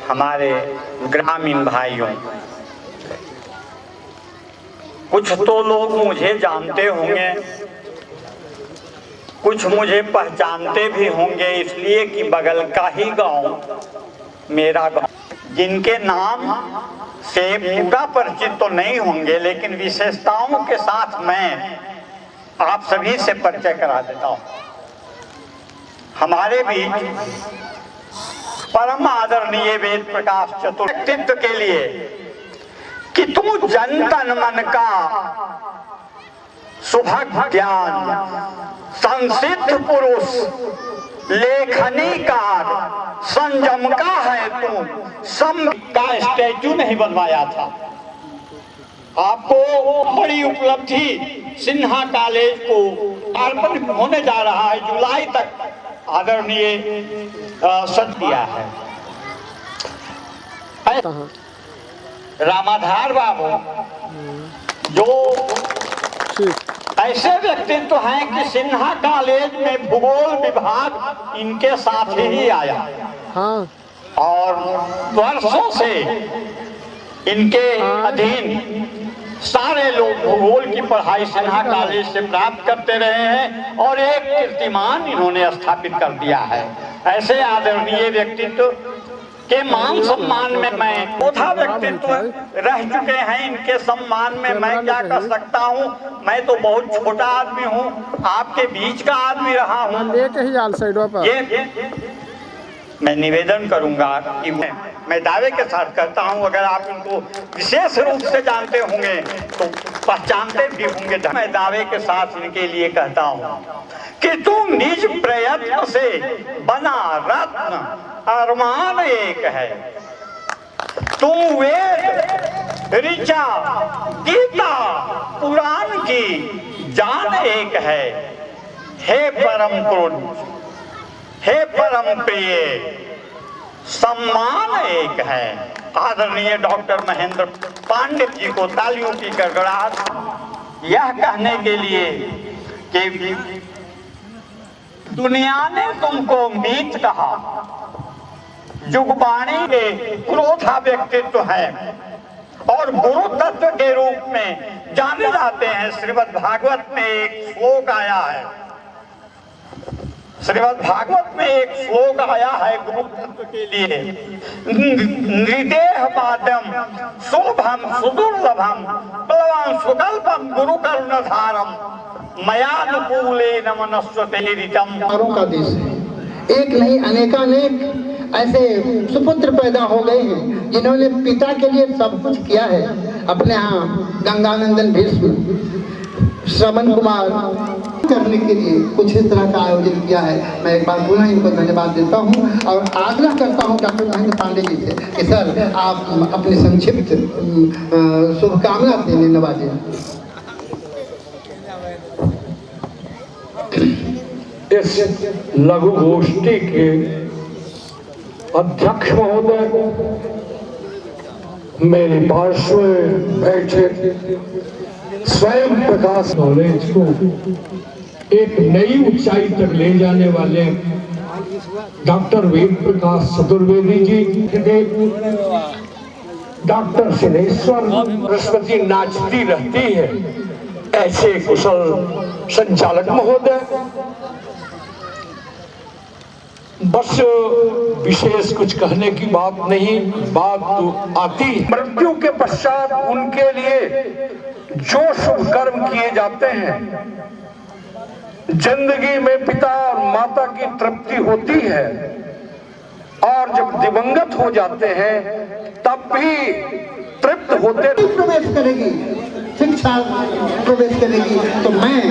हमारे ग्रामीण भाइयों, कुछ तो लोग मुझे जानते होंगे, कुछ मुझे पहचानते भी होंगे, इसलिए कि बगल का ही गांव मेरा गांव, जिनके नाम से पूरा परिचित तो नहीं होंगे, लेकिन विशेषताओं के साथ मैं आप सभी से परिचय करा देता हूं। हमारे बीच परम आदरणीय वेद प्रकाश चतुर व्यक्तित्व के लिए कि तू जन तन मन का सुभग ज्ञान, संसिद्ध पुरुष, लेखनीकार, संयम का है तू, सम का स्टैचू नहीं बनवाया था। आपको बड़ी उपलब्धि सिन्हा कॉलेज को अर्पण होने जा रहा है, जुलाई तक आदरणीय सच दिया है। रामाधार बाबू जो ऐसे व्यक्तित्व हैं कि सिन्हा कॉलेज में भूगोल विभाग इनके साथ ही आया। हाँ। और वर्षों से इनके अधीन सारे लोग भूगोल की पढ़ाई सिन्हा कॉलेज से प्राप्त करते रहे हैं और एक कीर्तिमान इन्होंने स्थापित कर दिया है। ऐसे आदरणीय व्यक्तित्व के मान सम्मान में मैं चौथा व्यक्तित्व रह चुके हैं, इनके सम्मान में मैं क्या कर सकता हूं। मैं तो बहुत छोटा आदमी हूं, आपके बीच का आदमी रहा हूं। ये मैं निवेदन करूंगा कि मैं दावे के साथ करता हूं, अगर आप इनको विशेष रूप से जानते होंगे तो पहचानते भी होंगे। मैं दावे के साथ इनके लिए कहता हूं कि तू निज प्रयत्न से बना रत्न, अरमान एक है। तू वेद, ऋचा, गीता, पुराण की जान एक है। हे परम पुरुष, हे परम प्रिय, सम्मान एक है। आदरणीय डॉक्टर महेंद्र पांडे जी को तालियों की गड़गड़ाहट यह कहने के लिए कि दुनिया ने तुमको मीत कहा, जुगबाणी के क्रोधा व्यक्तित्व है और गुरु तत्व के रूप में जाने जाते हैं। श्रीमद् भागवत में एक श्लोक आया है, श्रीमद् भागवत में एक श्लोक आया है गुरु तत्व के लिए, नृदेह पाद्यम शुभम सुदुर्लभम बलवान सुकल्पम गुरु करुणधारम मयानुकूले नमनस्वते रितम। का देश है, एक नहीं अनेकानेक ऐसे सुपुत्र पैदा हो गए हैं जिन्होंने पिता के लिए सब कुछ किया है। अपने यहाँ गंगानंदन भीष्म, श्रवण कुमार करने के लिए कुछ इस तरह का आयोजन किया है। मैं एक बार पुनः इनको धन्यवाद देता हूँ और आग्रह करता हूँ डॉक्टर महेंद्र पांडे जी से कि सर आप अपनी संक्षिप्त शुभकामना देने नवाजें। इस लघु गोष्ठी के अध्यक्ष महोदय, मेरे पार्श्व में बैठे स्वयं प्रकाश कॉलेज को एक नई ऊंचाई तक ले जाने वाले डॉक्टर वेद प्रकाश चतुर्वेदी जी, डॉक्टर सिद्धेश्वर, सरस्वती नाचती रहती है ऐसे कुशल संचालक महोदय, बस विशेष कुछ कहने की बात नहीं, बात तो आती है। मृत्यु के पश्चात उनके लिए जो शुभ कर्म किए जाते हैं, जिंदगी में पिता और माता की तृप्ति होती है और जब दिवंगत हो जाते हैं तब भी तृप्त होते। प्रवेश करेगी, शिक्षा प्रवेश करेगी, तो मैं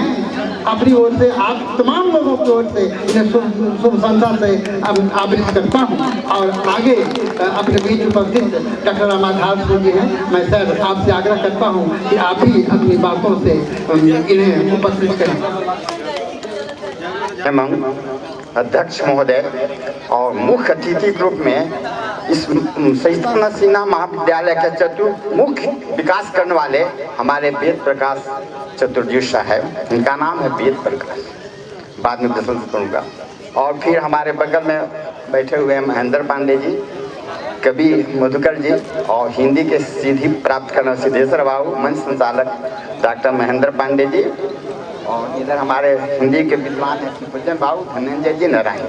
अपनी ओर से आप तमाम लोगों की ओर से इन्हें शुभ संसार से आवृत करता हूँ। और आगे अपने बीच उपस्थित डॉक्टर रामाधार जी हैं, मैं सर आपसे आग्रह करता हूँ कि आप भी अपनी बातों से इन्हें उपस्थित करें। अध्यक्ष महोदय और मुख्य अतिथि के रूप में इस सहिष्णु सिन्हा महाविद्यालय के चतुर्मुख विकास करने वाले हमारे वेद प्रकाश चतुर्जी साहब, इनका नाम है वेद प्रकाश, बाद में प्रशंसा करूँगा। और फिर हमारे बगल में बैठे हुए हैं महेंद्र पांडे जी, कवि मधुकर जी और हिंदी के सीधी प्राप्त करना सिद्धेश्वर बाबू, मंच संचालक डॉक्टर महेंद्र पांडे जी, और इधर हमारे हिंदी के विद्वान हैं सुपजन बाबू, धनंजय जी, नारायण,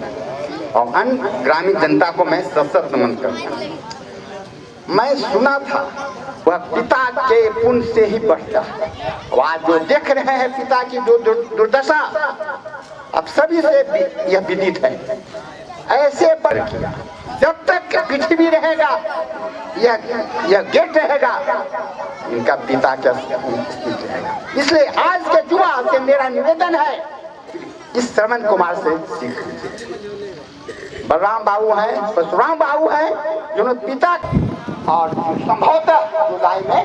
और अन्य ग्रामीण जनता को मैं सशक्त नमन करता हूँ। मैं सुना था वह पिता के पुण्य से ही बढ़ता है। आज जो देख रहे हैं पिता की जो दुर्दशा, अब सभी से यह विदित है। ऐसे पर किया, जब तक पृथ्वी रहेगा, यह गेट रहेगा, इनका पिता का स्थिति रहेगा। इसलिए आज के युवा से मेरा निवेदन है, इस श्रवण कुमार से सीख लीजिए। बलराम बाबू हैं, परशुराम बाबू हैं, जिन्होंने पिता और संभवतः जुलाई में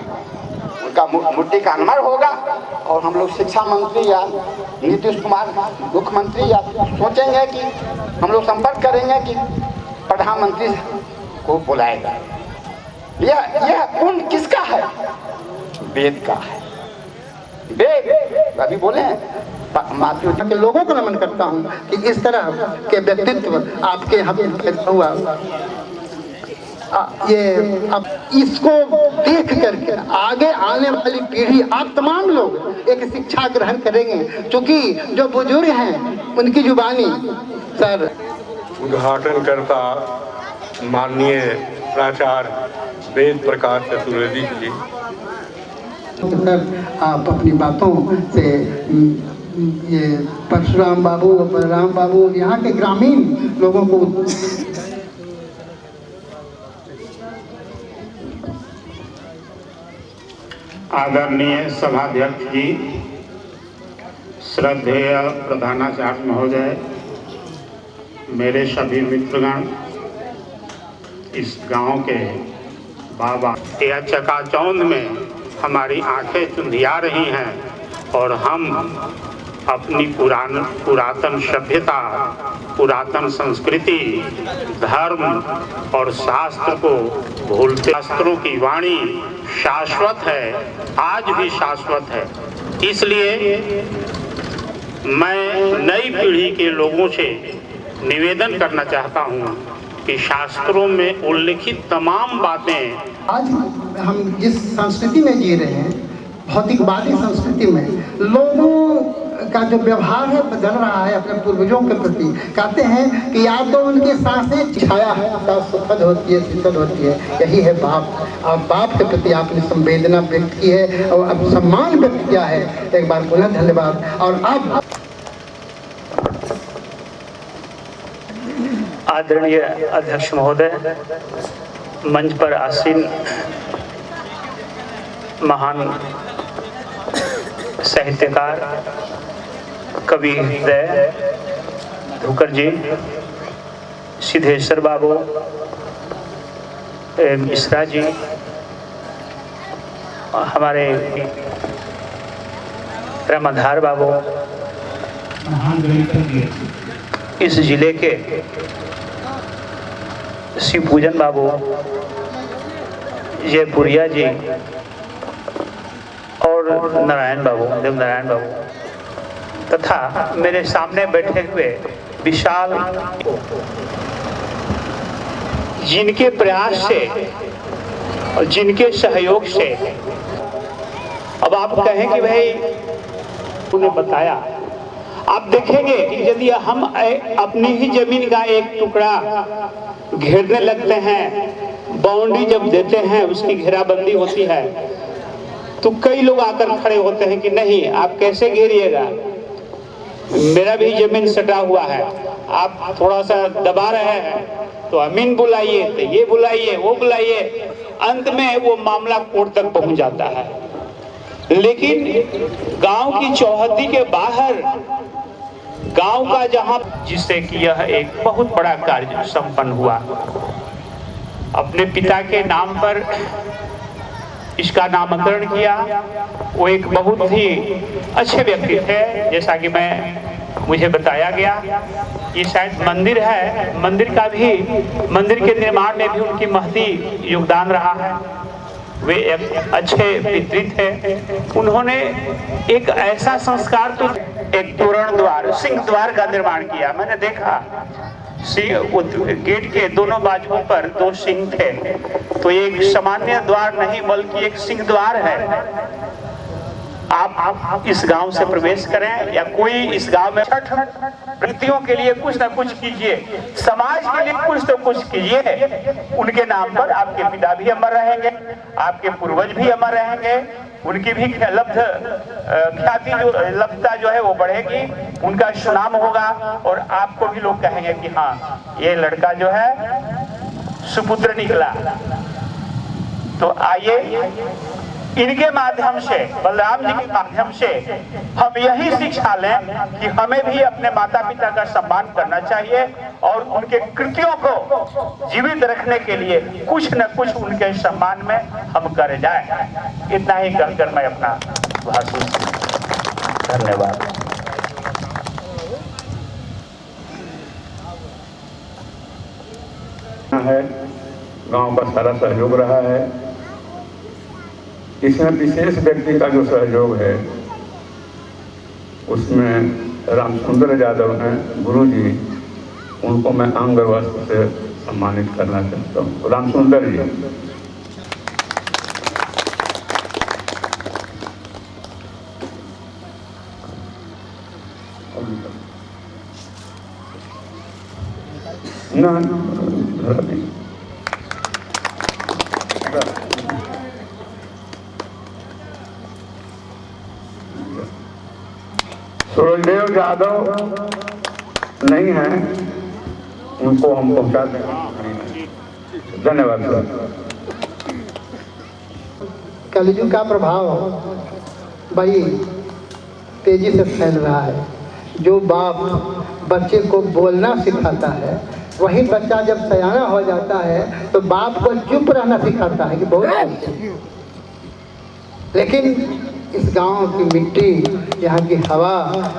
उनका मूर्ति का अनावरण होगा, और हम लोग शिक्षा मंत्री या नीतीश कुमार मुख्यमंत्री या सोचेंगे कि हम लोग संपर्क करेंगे कि प्रधानमंत्री को बुलाएगा। यह पुण्य किसका है? वेद का है। वेद अभी बोले मातृ के लोगों को नमन करता हूँ कि इस तरह के व्यक्तित्व आपके यहाँ पैदा हुआ। ये अब इसको देख करके आगे आने वाली पीढ़ी, आप तमाम लोग एक शिक्षा ग्रहण करेंगे, क्योंकि जो बुजुर्ग हैं उनकी जुबानी। सर, उद्घाटन करता माननीय प्राचार्य वेद प्रकाश चतुर्वेदी जी। सर, आप अपनी बातों से ये परशुराम बाबू, बलराम बाबू, यहाँ के ग्रामीण लोगों को आदरणीय सभाध्यक्ष जी, श्रद्धेय प्रधानाचार्य महोदय, मेरे सभी मित्रगण, इस गांव के बाबा, यह चकाचौंध में हमारी आंखें चुंधिया रही हैं और हम अपनी पुरातन सभ्यता, पुरातन संस्कृति, धर्म और शास्त्र को भूलते। शास्त्रों की वाणी शाश्वत है, आज भी शाश्वत है। इसलिए मैं नई पीढ़ी के लोगों से निवेदन करना चाहता हूँ कि शास्त्रों में उल्लिखित तमाम बातें, आज हम जिस संस्कृति में जी रहे हैं, भौतिकवादी संस्कृति में, लोगों का जो व्यवहार है बदल रहा है अपने पूर्वजों के प्रति। कहते हैं कि या तो उनकी सांसें छाया है, सुखद होती है, शीतल होती है, यही है बाप। और बाप के प्रति आपने संवेदना व्यक्त की है और अब सम्मान व्यक्त किया है। एक बार पुनः धन्यवाद। और अब आदरणीय अध्यक्ष महोदय, मंच पर आसीन महान साहित्यकार कवि हृदय धुकर जी, सिद्धेश्वर बाबू, मिश्रा जी, हमारे रामाधार बाबू, इस जिले के शिवपूजन बाबू, जयपुरिया जी और नारायण बाबू, देवनारायण बाबू, तथा मेरे सामने बैठे हुए विशाल, जिनके प्रयास से और जिनके सहयोग से, अब आप कहें कि भाई उन्हें बताया, आप देखेंगे कि यदि हम अपनी ही जमीन का एक टुकड़ा घेरने लगते हैं, बाउंड्री जब देते हैं, उसकी घेराबंदी होती है, तो कई लोग आकर खड़े होते हैं कि नहीं, आप कैसे घेरिएगा, मेरा भी जमीन सटा हुआ है, आप थोड़ा सा दबा रहे हैं, तो अमीन बुलाइए, तो ये बुलाइए, वो बुलाइए, अंत में वो मामला कोर्ट तक पहुंच जाता है। लेकिन गांव की चौहद्दी के बाहर, गांव का जहां, जिससे कि यह एक बहुत बड़ा कार्य संपन्न हुआ। अपने पिता के नाम पर इसका नामकरण किया। वो एक बहुत ही अच्छे व्यक्ति थे, जैसा कि मुझे बताया गया। ये शायद मंदिर है, मंदिर के निर्माण में भी उनकी महती योगदान रहा है। वे एक अच्छे पितृ थे। उन्होंने एक ऐसा संस्कार, तो एक तोरण द्वार, सिंह द्वार का निर्माण किया। मैंने देखा गेट के दोनों बाजुओं पर 2 सिंह थे। तो एक सामान्य द्वार नहीं बल्कि एक सिंह द्वार है। आप इस गांव से प्रवेश करें या कोई इस गांव में छठ व्यक्तियों के लिए कुछ ना कुछ कीजिए, समाज के लिए कुछ तो कुछ कीजिए। उनके नाम पर आपके पिता भी अमर रहेंगे, आपके पूर्वज भी अमर रहेंगे, उनकी भी ख्याति लब्धता जो है वो बढ़ेगी, उनका सुनाम होगा और आपको भी लोग कहेंगे कि हाँ ये लड़का जो है सुपुत्र निकला। तो आइए इनके माध्यम से, बलराम जी के माध्यम से हम यही शिक्षा लें कि हमें भी अपने माता पिता का सम्मान करना चाहिए और उनके कृतियों को जीवित रखने के लिए कुछ न कुछ उनके सम्मान में हम कर जाएं। इतना ही कहकर मैं अपना भाषण, धन्यवाद। है गांव का सारा सहयोग रहा है। इसमें विशेष व्यक्ति का जो सहयोग है उसमें रामसुंदर यादव हैं गुरु जी, उनको मैं अंग वस्त्र से सम्मानित करना चाहता हूँ। रामसुंदर जी, ना सूरजदेव यादव नहीं है, उनको हम पहुंचा देंगे। धन्यवाद सर। कलयुग का प्रभाव बड़ी तेजी से फैल रहा है। जो बाप बच्चे को बोलना सिखाता है, वही बच्चा जब सयाना हो जाता है तो बाप को चुप रहना सिखाता है कि बहुत। लेकिन इस गांव की मिट्टी, यहाँ की हवा,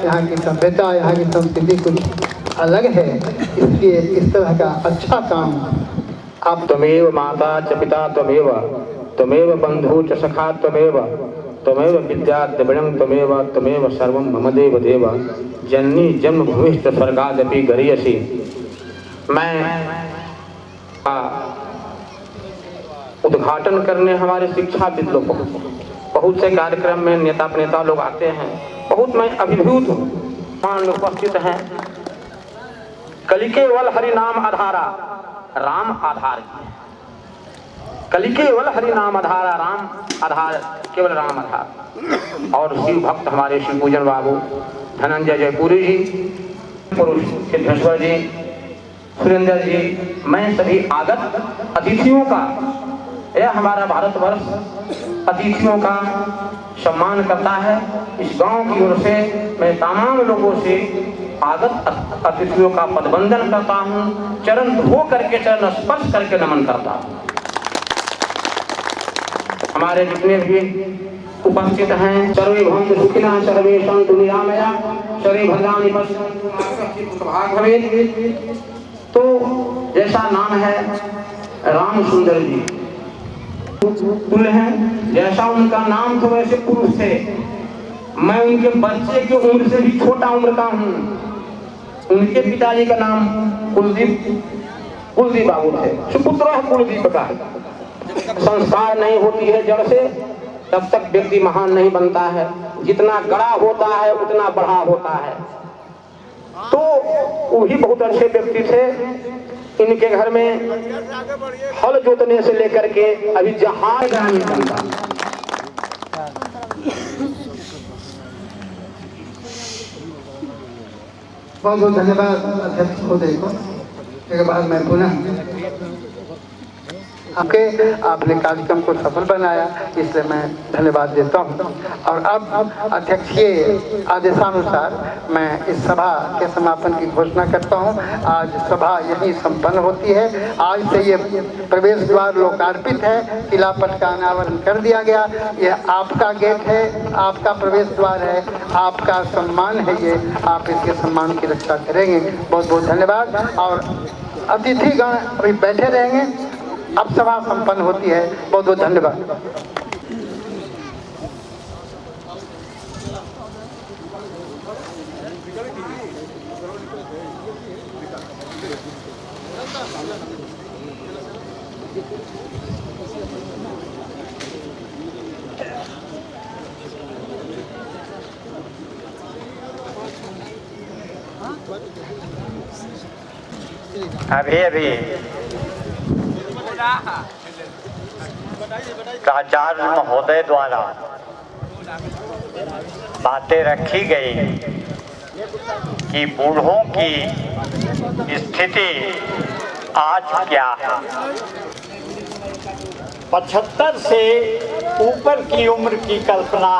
यहाँ की सभ्यता, यहाँ की संस्कृति कुछ अलग है। इसलिए इस तरह का अच्छा काम आप त्वमेव माता च पिता त्वमेव बंधु च सखा त्वमेव विद्या द्रविणं त्वमेव सर्वं मम देव देव जननी जन्मभूमिश्च स्वर्गादपि गरीयसी। मैं उद्घाटन करने हमारे शिक्षाविद लोग बहुत से कार्यक्रम में नेता लोग आते हैं, बहुत मैं अभिभूत हूँ। मान उपस्थित हैं। कलिकेवल हरि नाम आधारा राम आधार, कलिकेवल हरि नाम आधारा राम आधार, केवल राम आधार। और शिव भक्त हमारे शिव पूजन बाबू धनंजय जयपुरी जी, पुरुष सिद्धेश्वर जी, सुरेंद्र जी, मैं सभी आगत अतिथियों का, यह हमारा भारतवर्ष अतिथियों का सम्मान करता है। इस गांव की ओर से मैं तमाम लोगों से आगत अतिथियों का पदवंदन करता हूं, चरण धो करके, चरण स्पर्श करके नमन करता हूं। हमारे जितने भी उपस्थित हैं, सर्वे भवन्तु सुखिनः सर्वे सन्तु निरामया सर्वे भद्राणि पश्यन्तु मा कश्चित् भवेत्। तो जैसा नाम है रामसुंदर जी तुल्य हैं, जैसा उनका नाम था वैसे पुरुष थे। मैं उनके बच्चे की उम्र से भी छोटा उम्र का हूँ। उनके पिताजी का नाम कुलदीप बाबू थे, सुपुत्र कुलदीप का। संस्कार नहीं होती है जड़ से, तब तक व्यक्ति महान नहीं बनता है। जितना गड़ा होता है उतना बढ़ा होता है। तो वही बहुत अच्छे व्यक्ति थे। इनके घर में हल जोतने से लेकर के अभी जहाज ग्रामीण बनता। बहुत बहुत धन्यवाद अध्यक्ष महोदय को। इसके बाद मैं पुनः आपने कार्यक्रम को सफल बनाया, इसलिए मैं धन्यवाद देता हूं। और अब अध्यक्ष के आदेशानुसार मैं इस सभा के समापन की घोषणा करता हूं। आज सभा यही संपन्न होती है। आज से ये प्रवेश द्वार लोकार्पित है, किला पट का अनावरण कर दिया गया। यह आपका गेट है, आपका प्रवेश द्वार है, आपका सम्मान है। ये आप इसके सम्मान की रक्षा करेंगे। बहुत बहुत धन्यवाद। और अतिथिगण अभी बैठे रहेंगे, अब सभा संपन्न होती है। बहुत बहुत धन्यवाद। अभी प्राचार्य महोदय द्वारा बातें रखी गई कि बूढ़ों की स्थिति आज क्या है। 75 से ऊपर की उम्र की कल्पना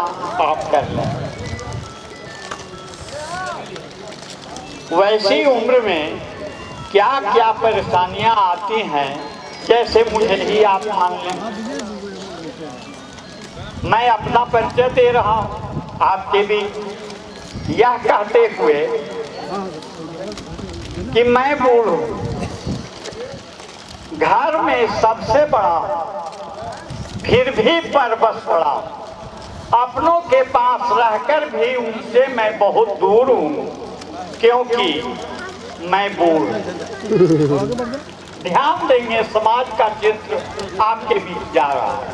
आप कर लें। वैसी उम्र में क्या क्या परेशानियां आती हैं, जैसे मुझे ही आप मान लें। मैं अपना परिचय दे रहा हूं आपके बीच, यह कहते हुए कि मैं बूढ़ हूं, घर में सबसे बड़ा, फिर भी परबस पड़ा, अपनों के पास रहकर भी उनसे मैं बहुत दूर हूं, क्योंकि मैं बूढ़ हूं। ध्यान देंगे, समाज का चित्र आपके बीच जा रहा है।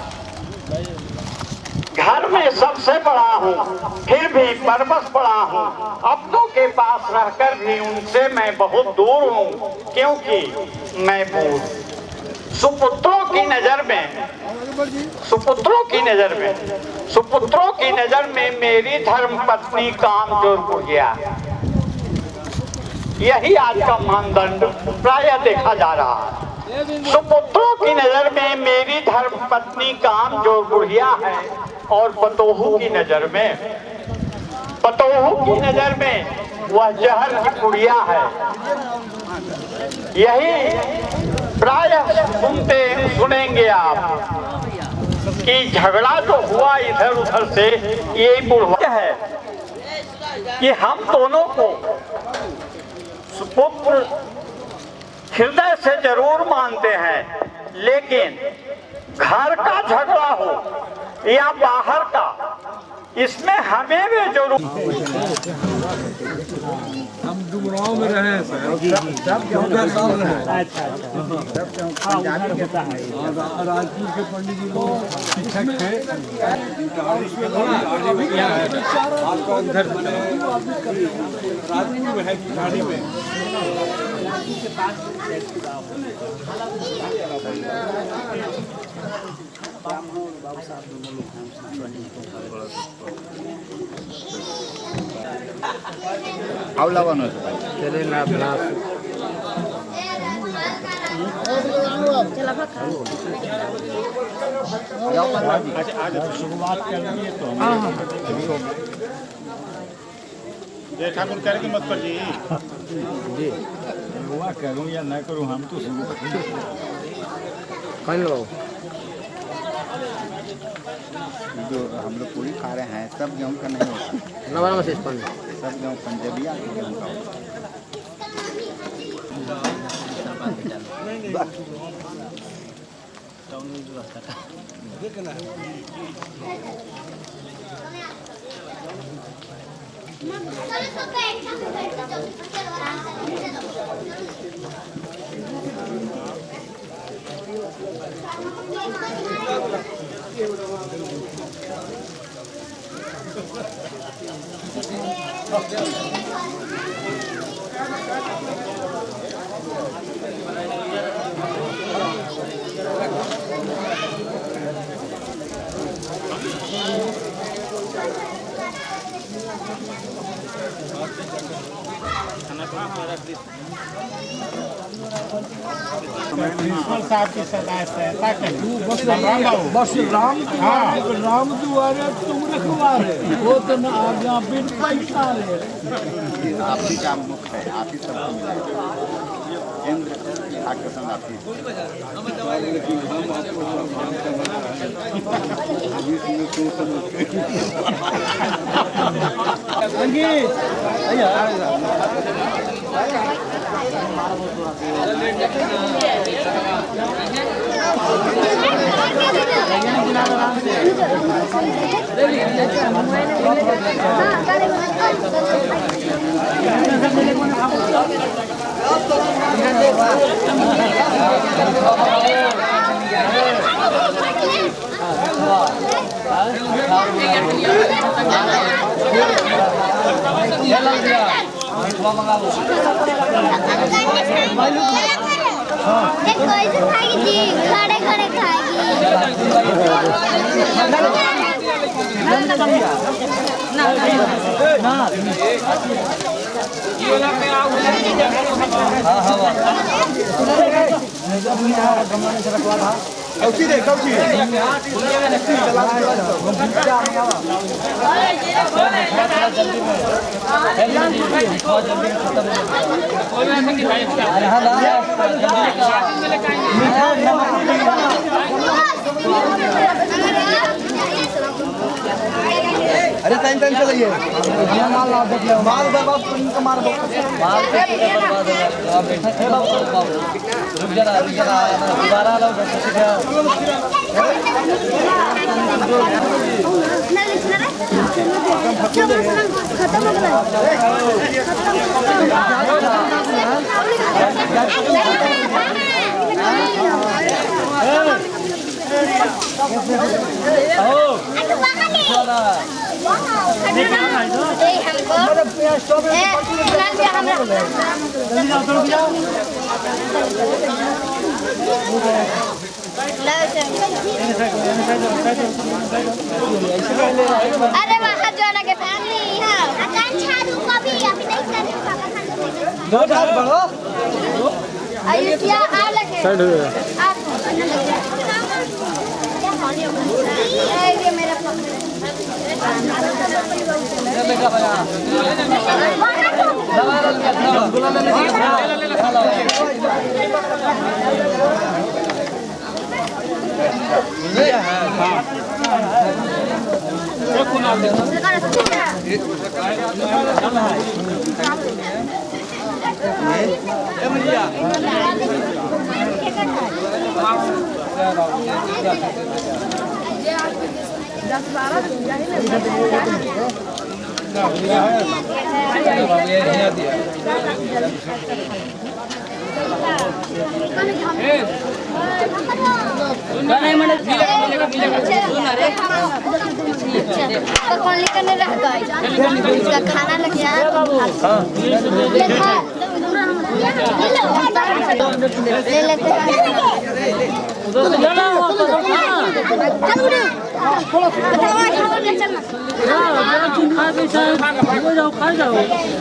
घर में सबसे बड़ा हूँ, फिर भी परबस पड़ा हूँ, अपनों के पास रहकर भी उनसे मैं बहुत दूर हूँ, क्योंकि मैं बूढ़। सुपुत्रों की नजर में मेरी धर्म पत्नी कामचोर बुढ़िया। यही आज का मानदंड प्रायः देखा जा रहा है। सुपुत्रों की नजर में मेरी धर्म पत्नी कामचोर बुढ़िया है, और पतोहू की नजर में वह जहर की पुड़िया है। यही प्रायः सुनेंगे आप कि झगड़ा जो हुआ इधर उधर से, ये बुढ़वा है कि हम दोनों को सुपुत्र हृदय से जरूर मानते हैं, लेकिन घर का झगड़ा हो या बाहर का, इसमें हमें भी जरूर। हम डुमराव में रहे हैं राजपुर के पंडित जी लोग शिक्षक थे। आपका उधर राजपुर में है गाड़ी में आवला चले ना अपना शुरुआत कर दी तो ठाकुर करेंगे मत पर जी हुआ करूँ या ना करूँ, हम तो जो हम लोग पूरी खा रहे हैं, सब गेहूँ का नहीं होता, सब गेहूँ पंजाबिया गेहूँ का होता। प्रिंसिपल साहब की सहायता करें, बस राम दुआरे तुम रखवारे, वो तो न आज्ञा बिन पैसा रे। आप ही का मुख है, आप ही सबको मिलेगा। केंद्र आकर्षण आप ही। खड़े खड़े अरे टाइम टाइम से लइए माल ला देख लो माल बाप इनका मार दो माल के बर्बाद हो गया आप बैठा थे बाप रुक जरा दोबारा लो खत्म हो गया अरे वहाँ जाना के फैमिली है दो ढाल बढ़ो अयुष्या आ लगे ये मेरा बेटा भैया कौन लेकर नहीं रह गए इसका खाना लग गया ले लेते कहाँ जा रहा है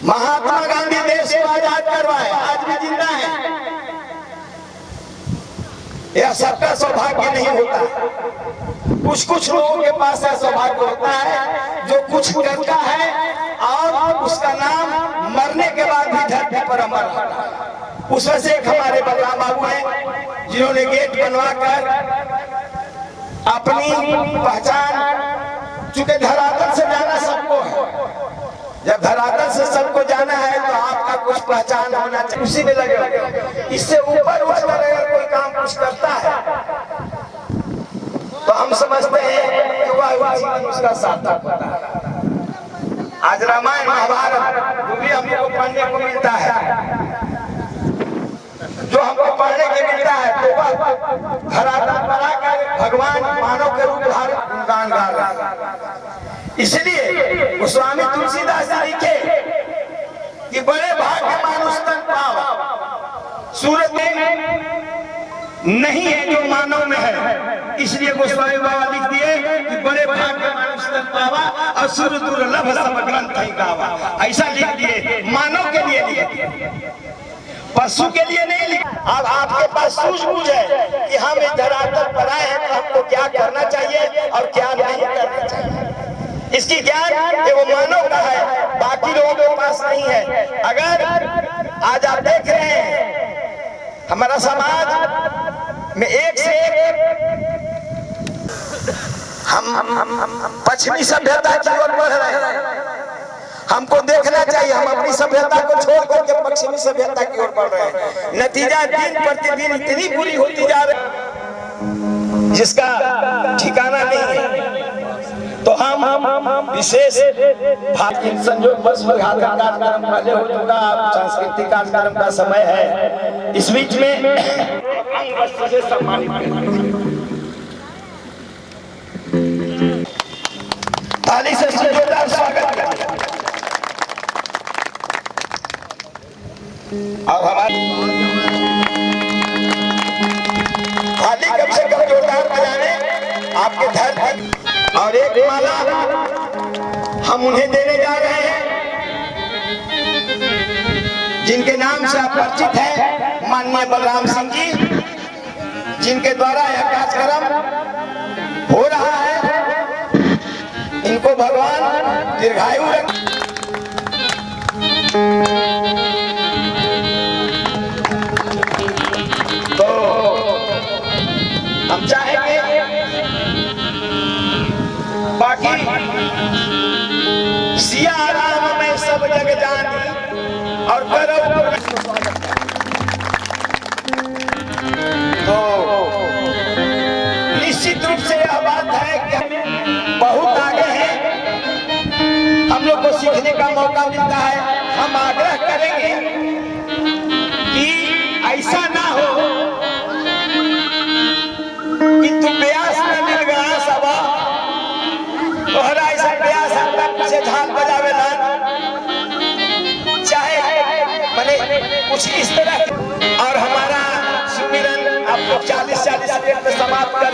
महात्मा गांधी देश को आजाद करवाए, आज भी जिंदा है। यह सबका सौभाग्य नहीं होता, कुछ कुछ लोगों के पास यह सौभाग्य होता है जो कुछ करता है और उसका नाम मरने के बाद भी धरती पर अमर होता है। उसमें से एक हमारे बलराम बाबू हैं जिन्होंने गेट बनवाकर अपनी पहचान, चूंकि धरातल से जाना सबको है, जब धरातल से सबको जाना है तो आपका कुछ पहचान होना चाहिए, उसी में लगे। इससे ऊपर उठकर अगर कोई काम कुछ करता है तो हम समझते हैं कि वह जीवन उसका सार्थक होता है। आज रामायण महाभारत वो भी हमको पढ़ने को मिलता है, जो हमको पढ़ने को मिलता है तो वह धरातल पर आकर भगवान मानव के रूप धारण गुणगान गा रहा है। इसलिए गोस्वामी तुलसीदास जी लिखे कि बड़े भाग्य मानुष तन पावा। सूरत में नहीं है जो मानव में है, इसलिए गोस्वामी बाबा लिख दिए कि बड़े भाग्य मानुष तन पावा और सुर दुर्लभ सब ग्रंथ ही गावा। ऐसा लिख दिए, मानव के लिए लिख दिए, पशु के लिए नहीं लिखा। अब आपके पास सूझबूझ है कि हम इस धरातल पर आए हैं तो हमको क्या करना चाहिए और क्या नहीं करना चाहिए। इसकी ज्ञान वो मानव का है, बाकी लोगों के पास नहीं है। अगर आज आप देख रहे हैं हमारा समाज में एक से एक हम पश्चिमी सभ्यता की ओर बढ़ रहे हैं। हमको देखना चाहिए, हम अपनी सभ्यता को छोड़ करके पश्चिमी सभ्यता की ओर बढ़ रहे हैं। नतीजा दिन प्रतिदिन इतनी बुरी होती जा रही जिसका ठिकाना नहीं है। तो हम विशेष संयोग बस कार्यक्रम पहले हो चुका, सांस्कृतिक कार्यक्रम का समय है। इस बीच में से सम्मानित थाली से जोरदार स्वागत करें। अब हमारी थाली कम से कम जोरदार बजाने आपके धैर्य और एक माला हम उन्हें देने जा रहे हैं जिनके नाम से आप परिचित हैं, माननीय बलराम सिंह जी, जिनके द्वारा यह कार्यक्रम हो रहा है। इनको भगवान दीर्घायु रखे। तो हम चाहेंगे बाकी सिया राम में सब जग जानी और करो। तो निश्चित रूप से यह बात है कि बहुत आगे हैं, हम लोग को सीखने का मौका मिलता है। हम आग्रह करेंगे कि ऐसा ना हो कि तू ब्यास में मिल गया सबा तोहरा ऐसा ब्यास अपना पीछे झाल बजावे ना, चाहे मैंने कुछ इस तरह। और हमारा सुमिरन आप लोग 40 मिनट में समाप्त कर